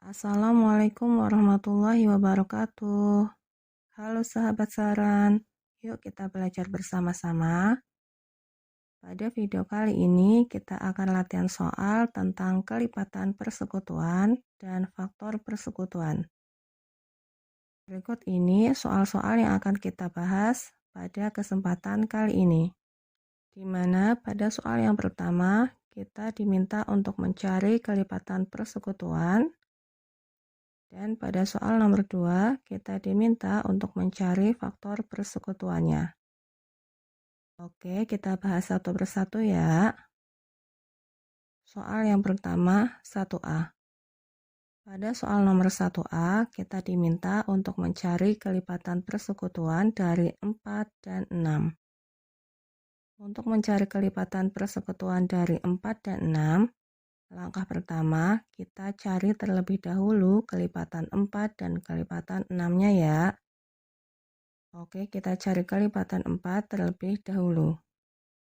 Assalamualaikum warahmatullahi wabarakatuh. Halo sahabat saran, yuk kita belajar bersama-sama. Pada video kali ini kita akan latihan soal tentang kelipatan persekutuan dan faktor persekutuan. Berikut ini soal-soal yang akan kita bahas pada kesempatan kali ini. Di mana pada soal yang pertama kita diminta untuk mencari kelipatan persekutuan. Dan pada soal nomor 2, kita diminta untuk mencari faktor persekutuannya. Oke, kita bahas satu persatu ya. Soal yang pertama, 1A. Pada soal nomor 1A, kita diminta untuk mencari kelipatan persekutuan dari 4 dan 6. Untuk mencari kelipatan persekutuan dari 4 dan 6, langkah pertama, kita cari terlebih dahulu kelipatan 4 dan kelipatan 6-nya ya. Oke, kita cari kelipatan 4 terlebih dahulu.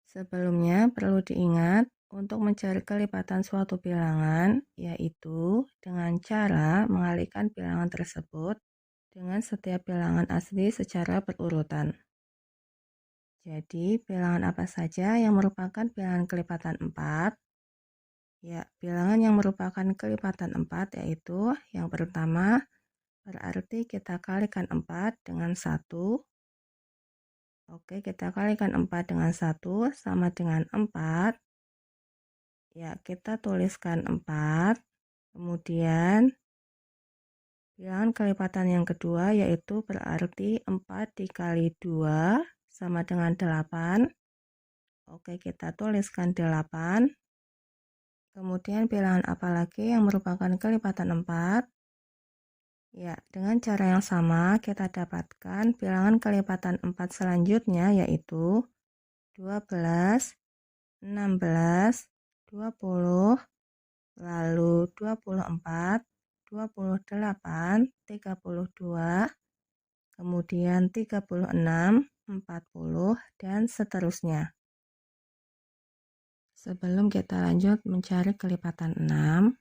Sebelumnya perlu diingat untuk mencari kelipatan suatu bilangan, yaitu dengan cara mengalihkan bilangan tersebut dengan setiap bilangan asli secara berurutan. Jadi, bilangan apa saja yang merupakan bilangan kelipatan 4? Ya, bilangan yang merupakan kelipatan 4 yaitu yang pertama, berarti kita kalikan 4 dengan 1. Oke, kita kalikan 4 dengan 1 sama dengan 4. Ya, kita tuliskan 4. Kemudian, bilangan kelipatan yang kedua yaitu berarti 4 dikali 2 sama dengan 8. Oke, kita tuliskan 8. Kemudian bilangan apa lagi yang merupakan kelipatan 4? Ya, dengan cara yang sama kita dapatkan bilangan kelipatan 4 selanjutnya yaitu 12, 16, 20, lalu 24, 28, 32, kemudian 36, 40, dan seterusnya. Sebelum kita lanjut mencari kelipatan 6,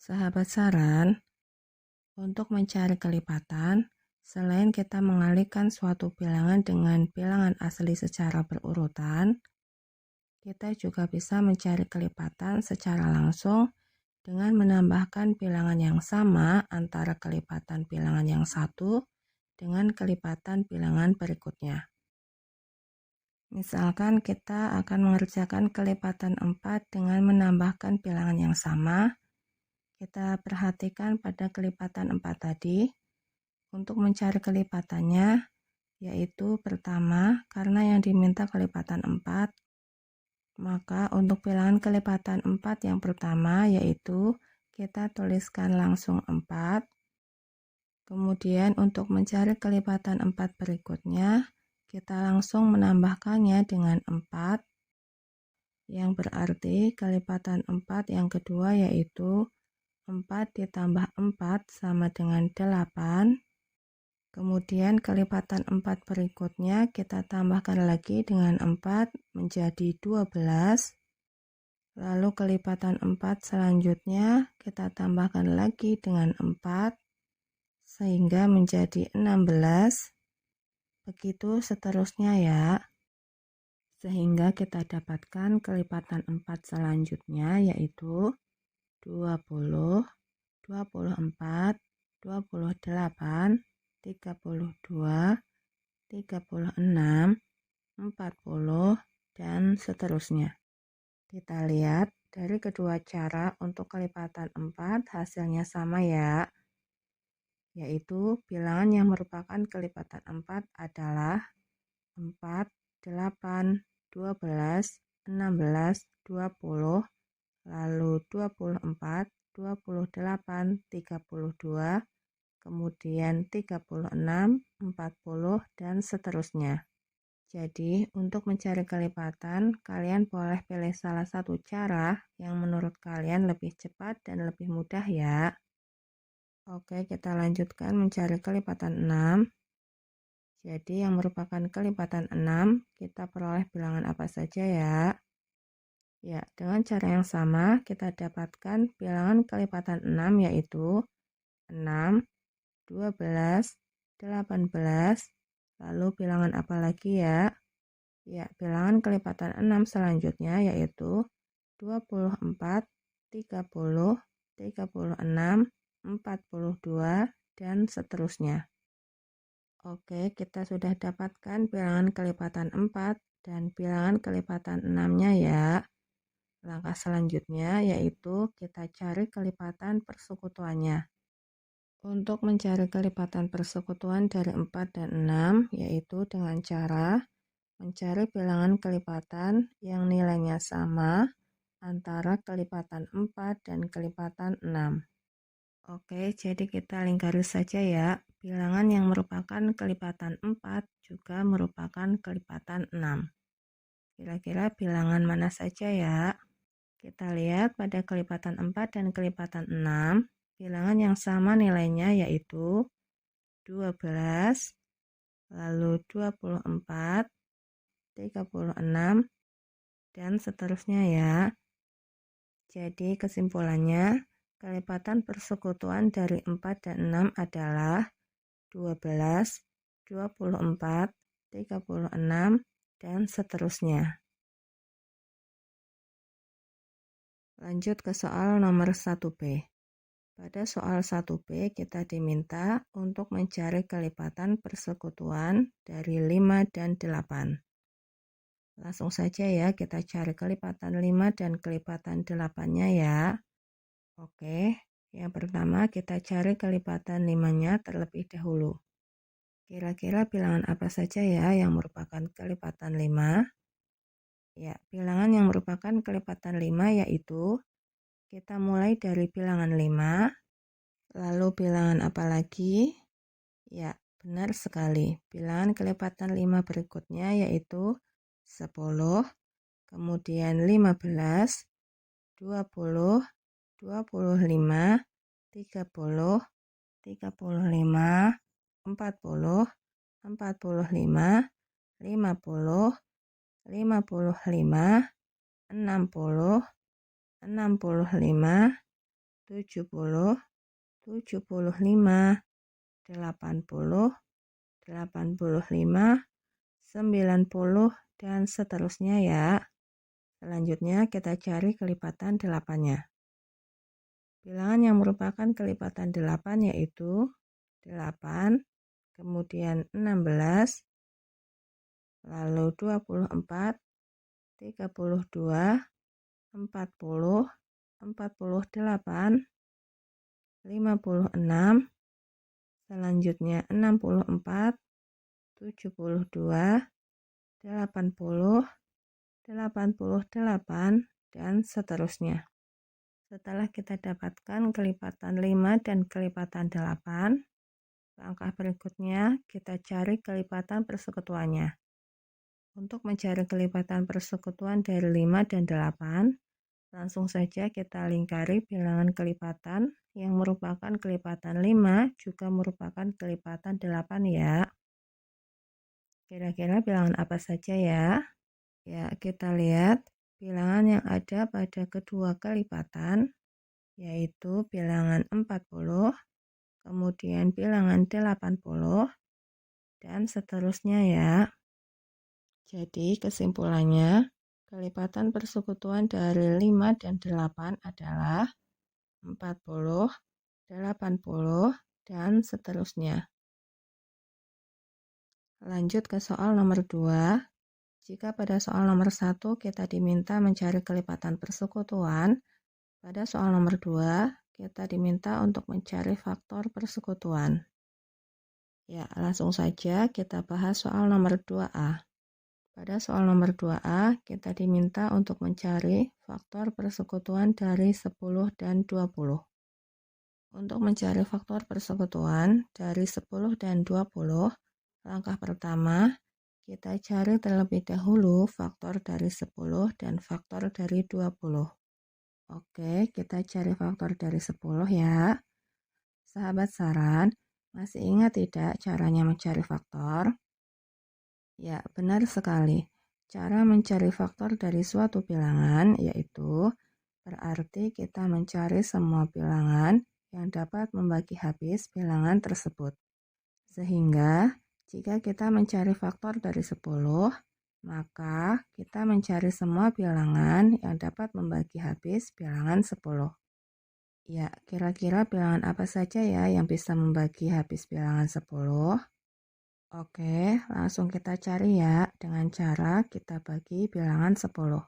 sahabat saran, untuk mencari kelipatan, selain kita mengalihkan suatu bilangan dengan bilangan asli secara berurutan, kita juga bisa mencari kelipatan secara langsung dengan menambahkan bilangan yang sama antara kelipatan bilangan yang satu dengan kelipatan bilangan berikutnya. Misalkan kita akan mengerjakan kelipatan 4 dengan menambahkan bilangan yang sama. Kita perhatikan pada kelipatan 4 tadi. Untuk mencari kelipatannya, yaitu pertama, karena yang diminta kelipatan 4, maka untuk bilangan kelipatan 4 yang pertama yaitu kita tuliskan langsung 4. Kemudian untuk mencari kelipatan 4 berikutnya, kita langsung menambahkannya dengan 4. Yang berarti kelipatan 4 yang kedua yaitu 4 ditambah 4 sama dengan 8. Kemudian kelipatan 4 berikutnya kita tambahkan lagi dengan 4 menjadi 12. Lalu kelipatan 4 selanjutnya kita tambahkan lagi dengan 4 sehingga menjadi 16. Begitu seterusnya ya. Sehingga kita dapatkan kelipatan 4 selanjutnya yaitu 20, 24, 28, 32, 36, 40, dan seterusnya. Kita lihat dari kedua cara untuk kelipatan 4 hasilnya sama ya. Yaitu bilangan yang merupakan kelipatan 4 adalah 4, 8, 12, 16, 20, lalu 24, 28, 32, kemudian 36, 40, dan seterusnya. Jadi, untuk mencari kelipatan, kalian boleh pilih salah satu cara yang menurut kalian lebih cepat dan lebih mudah ya. Oke, kita lanjutkan mencari kelipatan 6. Jadi, yang merupakan kelipatan 6, kita peroleh bilangan apa saja ya? Ya, dengan cara yang sama kita dapatkan bilangan kelipatan 6 yaitu 6, 12, 18, lalu bilangan apa lagi ya? Ya, bilangan kelipatan 6 selanjutnya yaitu 24, 30, 36, 42, dan seterusnya. Oke, kita sudah dapatkan bilangan kelipatan 4 dan bilangan kelipatan 6-nya ya. Langkah selanjutnya yaitu kita cari kelipatan persekutuannya. Untuk mencari kelipatan persekutuan dari 4 dan 6 yaitu dengan cara mencari bilangan kelipatan yang nilainya sama antara kelipatan 4 dan kelipatan 6. Oke, jadi kita lingkari saja ya. Bilangan yang merupakan kelipatan 4 juga merupakan kelipatan 6. Kira-kira bilangan mana saja ya? Kita lihat pada kelipatan 4 dan kelipatan 6, bilangan yang sama nilainya yaitu 12, lalu 24, 36, dan seterusnya ya. Jadi kesimpulannya, kelipatan persekutuan dari 4 dan 6 adalah 12, 24, 36, dan seterusnya. Lanjut ke soal nomor 1B. Pada soal 1B kita diminta untuk mencari kelipatan persekutuan dari 5 dan 8. Langsung saja ya kita cari kelipatan 5 dan kelipatan 8-nya ya. Oke, yang pertama kita cari kelipatan 5-nya terlebih dahulu. Kira-kira bilangan apa saja ya yang merupakan kelipatan 5? Ya, bilangan yang merupakan kelipatan 5 yaitu kita mulai dari bilangan 5, lalu bilangan apa lagi? Ya, benar sekali. Bilangan kelipatan 5 berikutnya yaitu 10, kemudian 15, 20, 25, 30, 35, 40, 45, 50, 55, 60, 65, 70, 75, 80, 85, 90, dan seterusnya ya. Selanjutnya kita cari kelipatan 8-nya. Bilangan yang merupakan kelipatan 8 yaitu 8, kemudian 16, lalu 24, 32, 40, 48, 56, selanjutnya 64, 72, 80, 88, dan seterusnya. Setelah kita dapatkan kelipatan 5 dan kelipatan 8, langkah berikutnya kita cari kelipatan persekutuannya. Untuk mencari kelipatan persekutuan dari 5 dan 8, langsung saja kita lingkari bilangan kelipatan yang merupakan kelipatan 5 juga merupakan kelipatan 8 ya. Kira-kira bilangan apa saja ya? Ya, kita lihat bilangan yang ada pada kedua kelipatan yaitu bilangan 40, kemudian bilangan 80, dan seterusnya ya. Jadi kesimpulannya, kelipatan persekutuan dari 5 dan 8 adalah 40, 80, dan seterusnya. Lanjut ke soal nomor 2. Jika pada soal nomor 1 kita diminta mencari kelipatan persekutuan, pada soal nomor 2 kita diminta untuk mencari faktor persekutuan. Ya, langsung saja kita bahas soal nomor 2A. Pada soal nomor 2A, kita diminta untuk mencari faktor persekutuan dari 10 dan 20. Untuk mencari faktor persekutuan dari 10 dan 20, langkah pertama, kita cari terlebih dahulu faktor dari 10 dan faktor dari 20. Oke, kita cari faktor dari 10 ya. Sahabat saran, masih ingat tidak caranya mencari faktor? Ya, benar sekali. Cara mencari faktor dari suatu bilangan yaitu berarti kita mencari semua bilangan yang dapat membagi habis bilangan tersebut. Sehingga jika kita mencari faktor dari 10, maka kita mencari semua bilangan yang dapat membagi habis bilangan 10. Ya, kira-kira bilangan apa saja ya yang bisa membagi habis bilangan 10? Oke, langsung kita cari ya dengan cara kita bagi bilangan 10.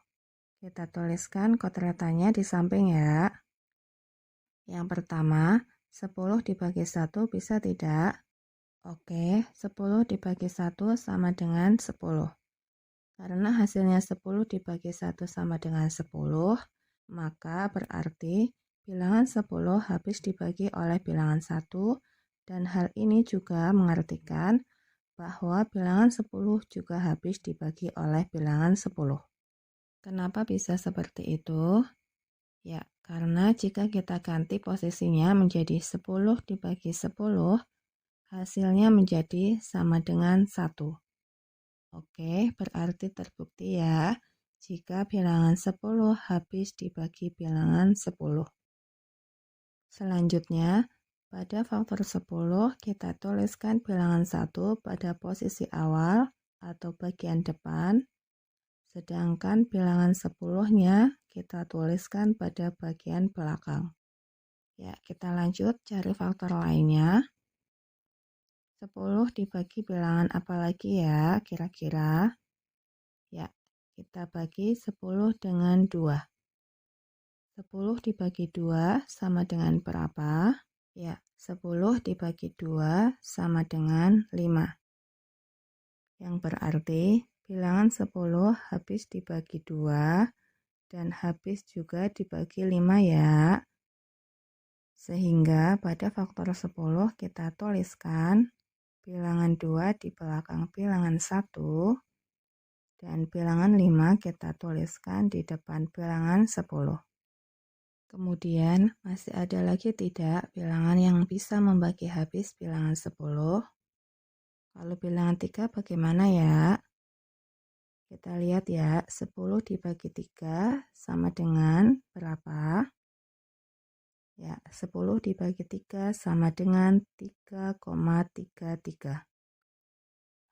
Kita tuliskan kodratanya di samping ya. Yang pertama, 10 dibagi 1 bisa tidak? Oke, 10 dibagi 1 sama dengan 10. Karena hasilnya 10 dibagi 1 sama dengan 10, maka berarti bilangan 10 habis dibagi oleh bilangan 1, dan hal ini juga mengartikan bahwa bilangan 10 juga habis dibagi oleh bilangan 10. Kenapa bisa seperti itu? Ya, karena jika kita ganti posisinya menjadi 10 dibagi 10, hasilnya menjadi sama dengan 1. Oke, berarti terbukti ya, jika bilangan 10 habis dibagi bilangan 10. Selanjutnya, pada faktor 10, kita tuliskan bilangan 1 pada posisi awal atau bagian depan, sedangkan bilangan 10-nya kita tuliskan pada bagian belakang. Ya, kita lanjut cari faktor lainnya. 10 dibagi bilangan apa lagi ya kira-kira? Ya, kita bagi 10 dengan 2. 10 dibagi 2 sama dengan berapa? Ya, 10 dibagi 2 sama dengan 5. Yang berarti bilangan 10 habis dibagi 2 dan habis juga dibagi 5 ya. Sehingga pada faktor 10 kita tuliskan bilangan 2 di belakang bilangan 1 dan bilangan 5 kita tuliskan di depan bilangan 10. Kemudian masih ada lagi tidak bilangan yang bisa membagi habis bilangan 10? Kalau bilangan 3 bagaimana ya? Kita lihat ya, 10 dibagi 3 sama dengan berapa? Ya, 10 dibagi 3 sama dengan 3,33.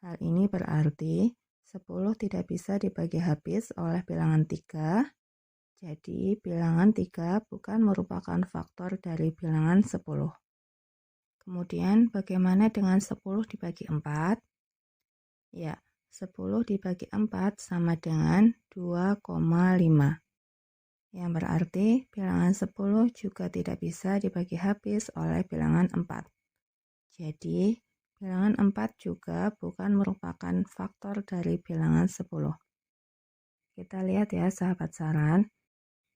Hal ini berarti 10 tidak bisa dibagi habis oleh bilangan 3. Jadi, bilangan 3 bukan merupakan faktor dari bilangan 10. Kemudian, bagaimana dengan 10 dibagi 4? Ya, 10 dibagi 4 sama dengan 2,5. Yang berarti bilangan 10 juga tidak bisa dibagi habis oleh bilangan 4. Jadi, bilangan 4 juga bukan merupakan faktor dari bilangan 10. Kita lihat ya sahabat saran,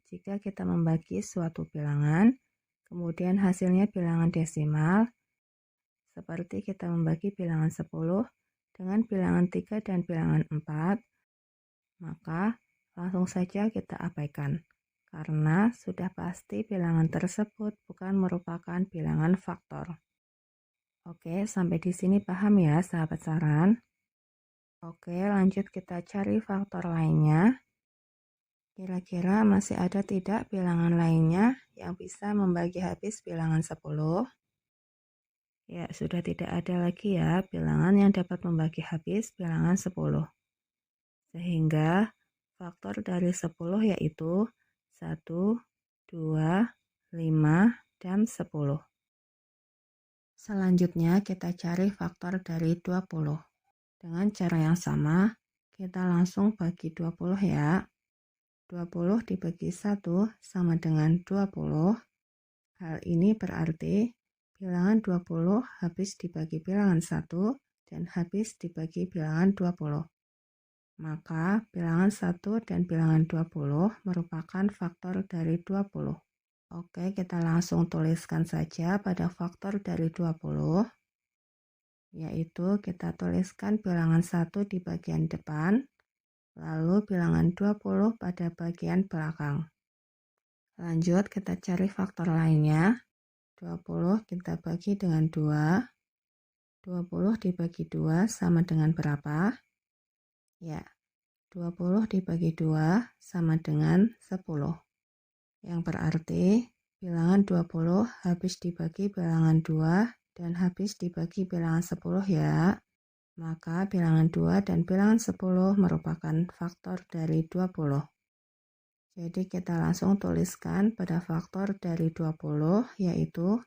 jika kita membagi suatu bilangan, kemudian hasilnya bilangan desimal, seperti kita membagi bilangan 10 dengan bilangan 3 dan bilangan 4, maka langsung saja kita abaikan, karena sudah pasti bilangan tersebut bukan merupakan bilangan faktor. Oke, sampai di sini paham ya sahabat saran? Oke, lanjut kita cari faktor lainnya. Kira-kira masih ada tidak bilangan lainnya yang bisa membagi habis bilangan 10? Ya, sudah tidak ada lagi ya bilangan yang dapat membagi habis bilangan 10. Sehingga faktor dari 10 yaitu 1, 2, 5, dan 10. Selanjutnya kita cari faktor dari 20. Dengan cara yang sama, kita langsung bagi 20 ya. 20 dibagi 1 sama dengan 20. Hal ini berarti bilangan 20 habis dibagi bilangan 1 dan habis dibagi bilangan 20. Maka bilangan 1 dan bilangan 20 merupakan faktor dari 20. Oke, kita langsung tuliskan saja pada faktor dari 20, yaitu kita tuliskan bilangan 1 di bagian depan, lalu bilangan 20 pada bagian belakang. Lanjut, kita cari faktor lainnya. 20 kita bagi dengan 2. 20 dibagi 2 sama dengan berapa? Ya, 20 dibagi 2 sama dengan 10. Yang berarti bilangan 20 habis dibagi bilangan 2 dan habis dibagi bilangan 10 ya. Maka bilangan 2 dan bilangan 10 merupakan faktor dari 20. Jadi kita langsung tuliskan pada faktor dari 20, yaitu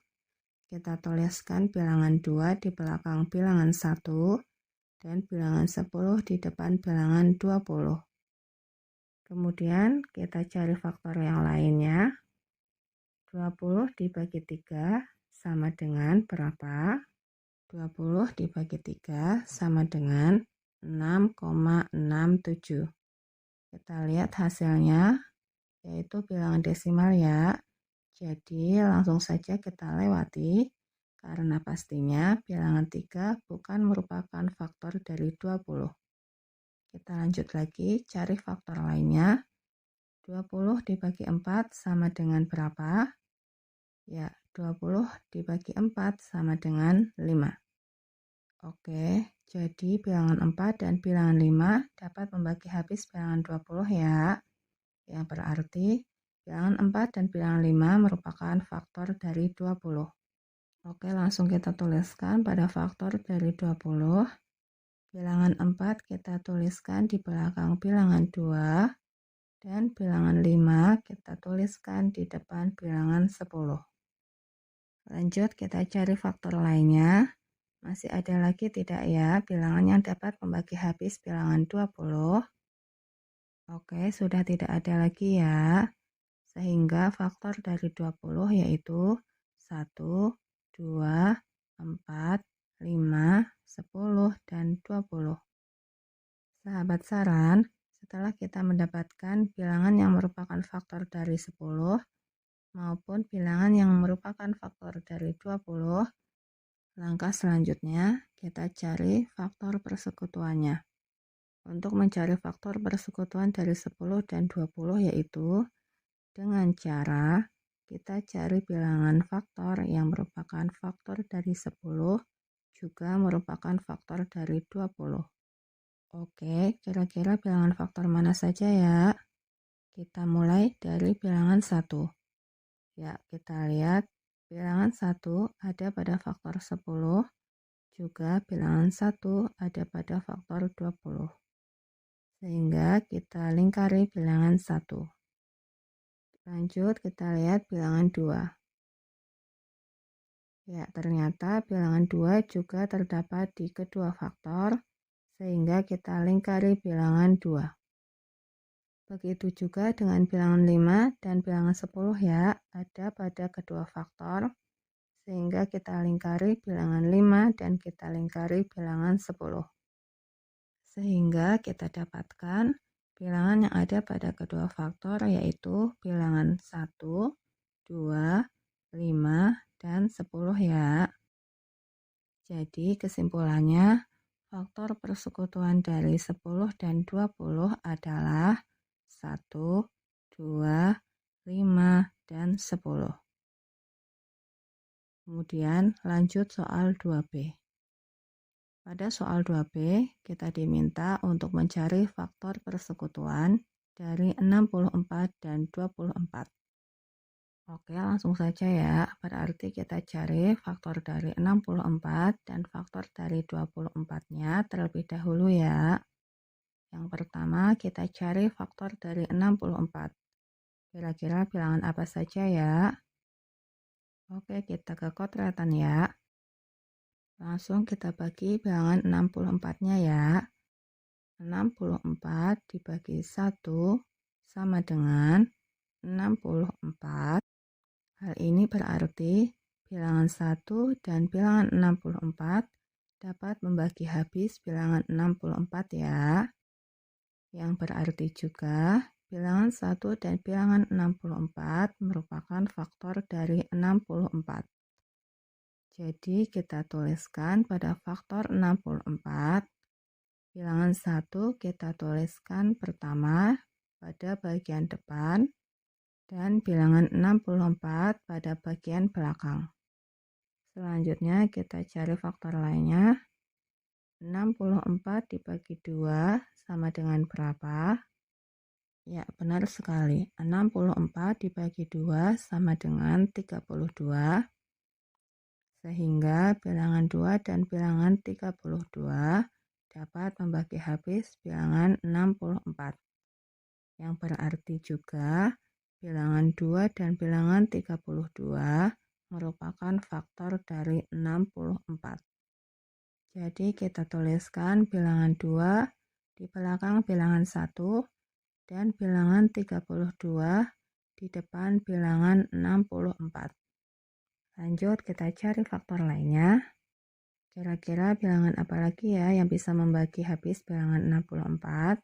kita tuliskan bilangan 2 di belakang bilangan 1 dan bilangan 10 di depan bilangan 20. Kemudian kita cari faktor yang lainnya. 20 dibagi 3 sama dengan berapa? 20 dibagi 3 sama dengan 6,67. Kita lihat hasilnya, yaitu bilangan desimal ya. Jadi langsung saja kita lewati, karena pastinya bilangan 3 bukan merupakan faktor dari 20. Kita lanjut lagi, cari faktor lainnya. 20 dibagi 4 sama dengan berapa? Ya, 20 dibagi 4 sama dengan 5. Oke, jadi bilangan 4 dan bilangan 5 dapat membagi habis bilangan 20 ya. Yang berarti bilangan 4 dan bilangan 5 merupakan faktor dari 20. Oke, langsung kita tuliskan pada faktor dari 20. Bilangan 4 kita tuliskan di belakang bilangan 2. Dan bilangan 5 kita tuliskan di depan bilangan 10. Lanjut kita cari faktor lainnya. Masih ada lagi tidak ya bilangan yang dapat membagi habis bilangan 20? Oke, sudah tidak ada lagi ya. Sehingga faktor dari 20 yaitu 1, 2, 4, 5, 10, dan 20. Sahabat saran, setelah kita mendapatkan bilangan yang merupakan faktor dari 10 maupun bilangan yang merupakan faktor dari 20, langkah selanjutnya kita cari faktor persekutuannya. Untuk mencari faktor persekutuan dari 10 dan 20 yaitu dengan cara kita cari bilangan faktor yang merupakan faktor dari 10 juga merupakan faktor dari 20. Oke, kira-kira bilangan faktor mana saja ya? Kita mulai dari bilangan 1. Ya, kita lihat bilangan 1 ada pada faktor 10, juga bilangan 1 ada pada faktor 20. Sehingga kita lingkari bilangan 1. Lanjut kita lihat bilangan 2. Ya, ternyata bilangan 2 juga terdapat di kedua faktor, sehingga kita lingkari bilangan 2. Begitu juga dengan bilangan 5 dan bilangan 10 ya, ada pada kedua faktor, sehingga kita lingkari bilangan 5 dan kita lingkari bilangan 10. Sehingga kita dapatkan bilangan yang ada pada kedua faktor yaitu bilangan 1, 2, 5, dan 10 ya. Jadi kesimpulannya, faktor persekutuan dari 10 dan 20 adalah 1, 2, 5, dan 10. Kemudian lanjut soal 2B. Pada soal 2B, kita diminta untuk mencari faktor persekutuan dari 64 dan 24. Oke, langsung saja ya. Berarti kita cari faktor dari 64 dan faktor dari 24-nya terlebih dahulu ya. Yang pertama, kita cari faktor dari 64. Kira-kira bilangan apa saja ya? Oke, kita ke kodratan ya. Langsung kita bagi bilangan 64-nya ya. 64 dibagi 1 sama dengan 64. Hal ini berarti bilangan 1 dan bilangan 64 dapat membagi habis bilangan 64 ya. Yang berarti juga bilangan 1 dan bilangan 64 merupakan faktor dari 64. Jadi kita tuliskan pada faktor 64, bilangan 1 kita tuliskan pertama pada bagian depan dan bilangan 64 pada bagian belakang. Selanjutnya kita cari faktor lainnya. 64 dibagi 2 sama dengan berapa? Ya, benar sekali. 64 dibagi 2 sama dengan 32. Sehingga bilangan 2 dan bilangan 32 dapat membagi habis bilangan 64. Yang berarti juga bilangan 2 dan bilangan 32 merupakan faktor dari 64. Jadi kita tuliskan bilangan 2 di belakang bilangan 1 dan bilangan 32 di depan bilangan 64. Lanjut kita cari faktor lainnya. Kira-kira bilangan apa lagi ya yang bisa membagi habis bilangan 64?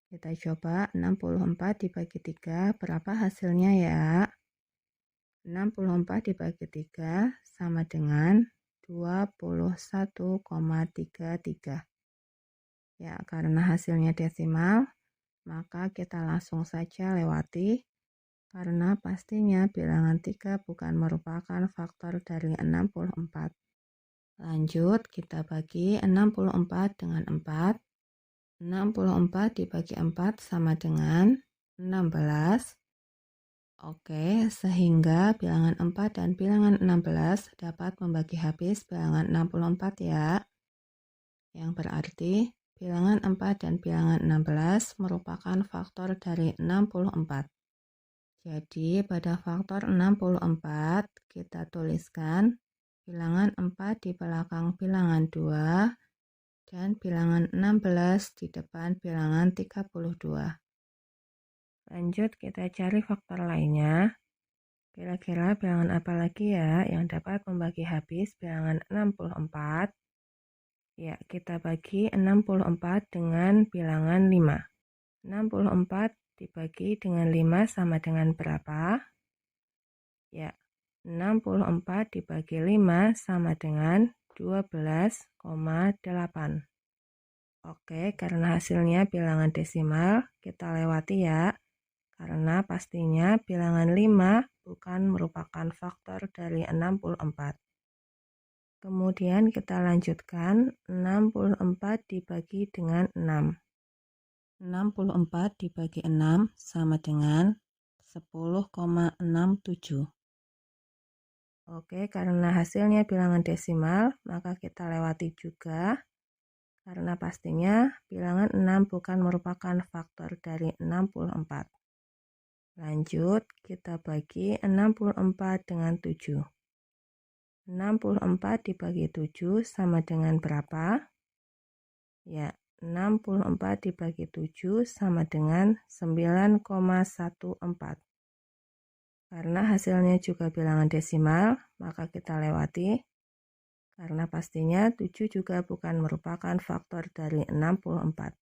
Kita coba 64 dibagi 3, berapa hasilnya ya? 64 dibagi 3 sama dengan 21,33. Ya, karena hasilnya desimal, maka kita langsung saja lewati. Karena pastinya bilangan 3 bukan merupakan faktor dari 64. Lanjut, kita bagi 64 dengan 4. 64 dibagi 4 sama dengan 16. Oke, sehingga bilangan 4 dan bilangan 16 dapat membagi habis bilangan 64 ya. Yang berarti bilangan 4 dan bilangan 16 merupakan faktor dari 64. Jadi pada faktor 64 kita tuliskan bilangan 4 di belakang bilangan 2 dan bilangan 16 di depan bilangan 32. Lanjut kita cari faktor lainnya. Kira-kira bilangan apa lagi ya yang dapat membagi habis bilangan 64? Ya, kita bagi 64 dengan bilangan 5. 64 dibagi dengan 5 sama dengan berapa? Ya, 64 dibagi 5 sama dengan 12,8. Oke, karena hasilnya bilangan desimal, kita lewati ya. Karena pastinya bilangan 5 bukan merupakan faktor dari 64. Kemudian kita lanjutkan 64 dibagi dengan 6. 64 dibagi 6 sama dengan 10,67. Oke, karena hasilnya bilangan desimal, maka kita lewati juga. Karena pastinya bilangan 6 bukan merupakan faktor dari 64. Lanjut, kita bagi 64 dengan 7. 64 dibagi 7 sama dengan berapa? Ya, 64 dibagi 7 sama dengan 9,14. Karena hasilnya juga bilangan desimal, maka kita lewati. Karena pastinya 7 juga bukan merupakan faktor dari 64.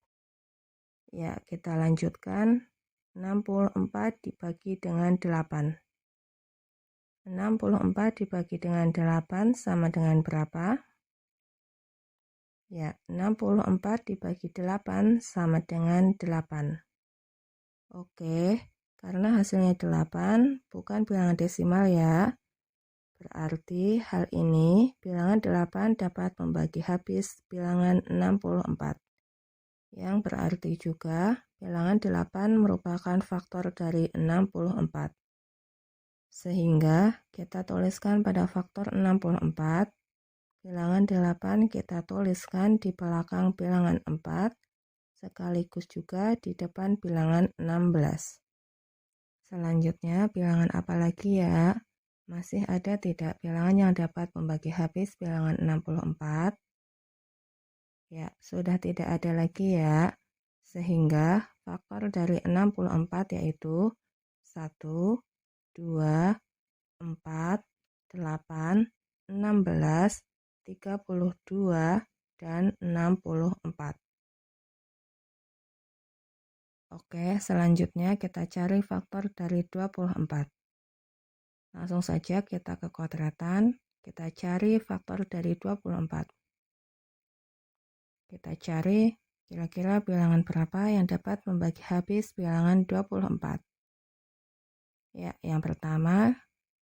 Ya, kita lanjutkan. 64 dibagi dengan 8. 64 dibagi dengan 8 sama dengan berapa? Ya, 64 dibagi 8 sama dengan 8. Oke, karena hasilnya 8 bukan bilangan desimal ya. Berarti hal ini bilangan 8 dapat membagi habis bilangan 64. Yang berarti juga bilangan 8 merupakan faktor dari 64. Sehingga kita tuliskan pada faktor 64, bilangan 8 kita tuliskan di belakang bilangan 4, sekaligus juga di depan bilangan 16. Selanjutnya bilangan apa lagi ya? Masih ada tidak bilangan yang dapat membagi habis bilangan 64? Ya, sudah tidak ada lagi ya. Sehingga faktor dari 64 yaitu 1, 2, 4, 8, 16, 32, dan 64. Oke, selanjutnya kita cari faktor dari 24. Langsung saja kita ke kodratan, kita cari faktor dari 24. Kita cari kira-kira bilangan berapa yang dapat membagi habis bilangan 24. Ya, yang pertama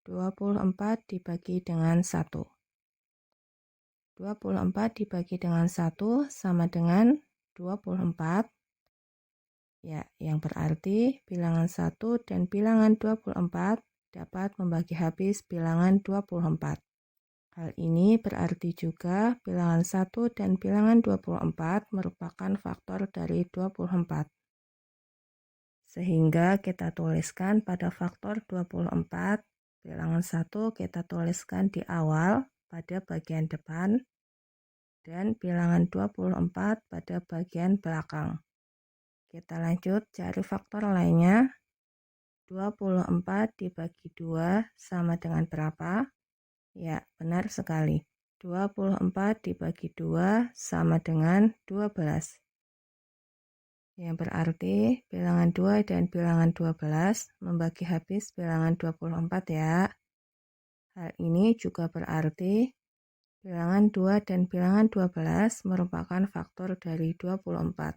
24 dibagi dengan 1. 24 dibagi dengan 1 sama dengan 24. Ya, yang berarti bilangan 1 dan bilangan 24 dapat membagi habis bilangan 24. Hal ini berarti juga bilangan 1 dan bilangan 24 merupakan faktor dari 24. Sehingga kita tuliskan pada faktor 24, bilangan 1 kita tuliskan di awal pada bagian depan, dan bilangan 24 pada bagian belakang. Kita lanjut cari faktor lainnya. 24 dibagi 2 sama dengan berapa? Ya, benar sekali. 24 dibagi 2 sama dengan 12. Yang berarti bilangan 2 dan bilangan 12 membagi habis bilangan 24 ya. Hal ini juga berarti bilangan 2 dan bilangan 12 merupakan faktor dari 24.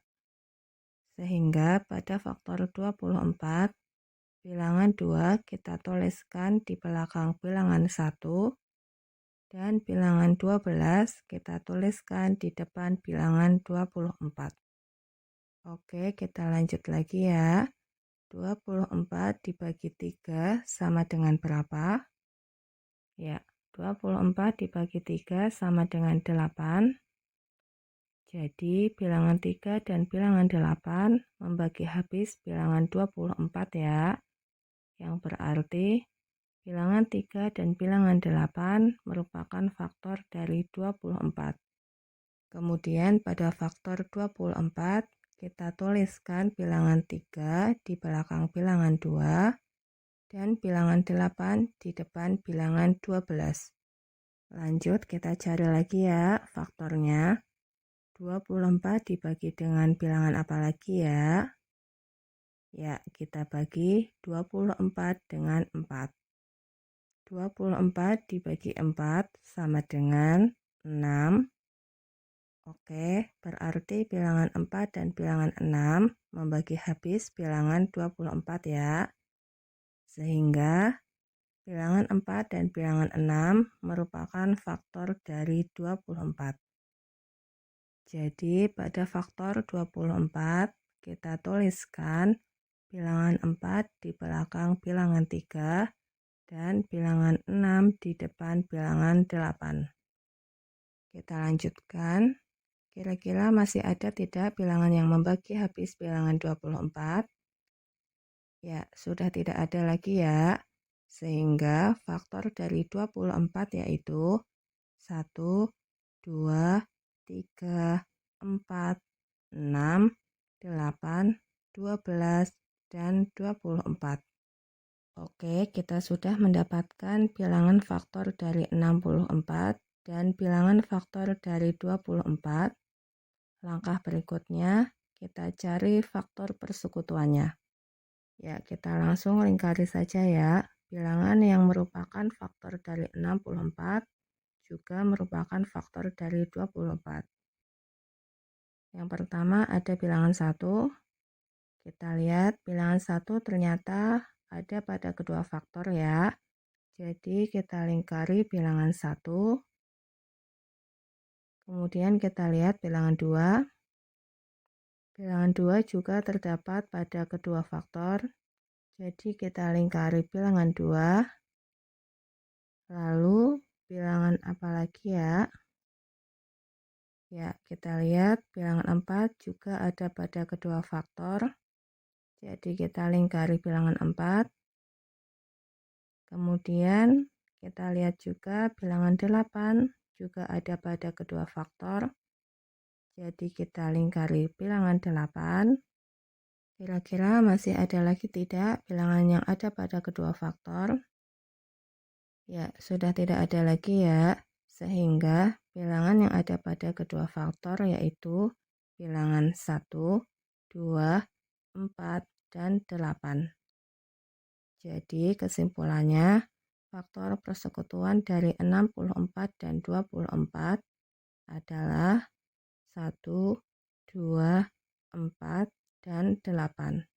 Sehingga pada faktor 24, bilangan 2 kita tuliskan di belakang bilangan 1, dan bilangan 12 kita tuliskan di depan bilangan 24. Oke, kita lanjut lagi ya. 24 dibagi 3 sama dengan berapa? Ya, 24 dibagi 3 sama dengan 8. Jadi, bilangan 3 dan bilangan 8 membagi habis bilangan 24 ya. Yang berarti bilangan 3 dan bilangan 8 merupakan faktor dari 24. Kemudian pada faktor 24, kita tuliskan bilangan 3 di belakang bilangan 2 dan bilangan 8 di depan bilangan 12. Lanjut kita cari lagi ya faktornya. 24 dibagi dengan bilangan apa lagi ya? Ya, kita bagi 24 dengan 4. 24 dibagi 4 sama dengan 6. Oke, berarti bilangan 4 dan bilangan 6 membagi habis bilangan 24 ya. Sehingga bilangan 4 dan bilangan 6 merupakan faktor dari 24. Jadi pada faktor 24 kita tuliskan bilangan 4 di belakang bilangan 3 dan bilangan 6 di depan bilangan 8. Kita lanjutkan. Kira-kira masih ada tidak bilangan yang membagi habis bilangan 24? Ya, sudah tidak ada lagi ya. Sehingga faktor dari 24 yaitu 1, 2, 3, 4, 6, 8, 12, dan 24. Oke, kita sudah mendapatkan bilangan faktor dari 64 dan bilangan faktor dari 24. Langkah berikutnya, kita cari faktor persekutuannya. Ya, kita langsung lingkari saja ya. Bilangan yang merupakan faktor dari 64 juga merupakan faktor dari 24. Yang pertama ada bilangan 1. Kita lihat bilangan 1 ternyata ada pada kedua faktor ya. Jadi kita lingkari bilangan 1. Kemudian kita lihat bilangan 2. Bilangan 2 juga terdapat pada kedua faktor. Jadi kita lingkari bilangan 2. Lalu bilangan apa lagi ya? Ya, kita lihat bilangan 4 juga ada pada kedua faktor. Jadi kita lingkari bilangan 4. Kemudian kita lihat juga bilangan 8 juga ada pada kedua faktor. Jadi kita lingkari bilangan 8. Kira-kira masih ada lagi tidak bilangan yang ada pada kedua faktor? Ya, sudah tidak ada lagi ya. Sehingga bilangan yang ada pada kedua faktor yaitu bilangan 1, 2, 4, dan 8. Jadi kesimpulannya, faktor persekutuan dari 64 dan 24 adalah 1, 2, 4, dan 8.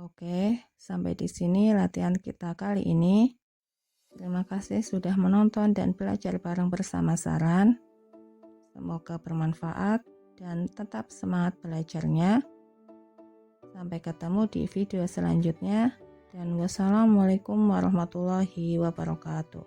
Oke, sampai di sini latihan kita kali ini. Terima kasih sudah menonton dan belajar bareng bersama Saran. Semoga bermanfaat dan tetap semangat belajarnya. Sampai ketemu di video selanjutnya. Dan wassalamualaikum warahmatullahi wabarakatuh.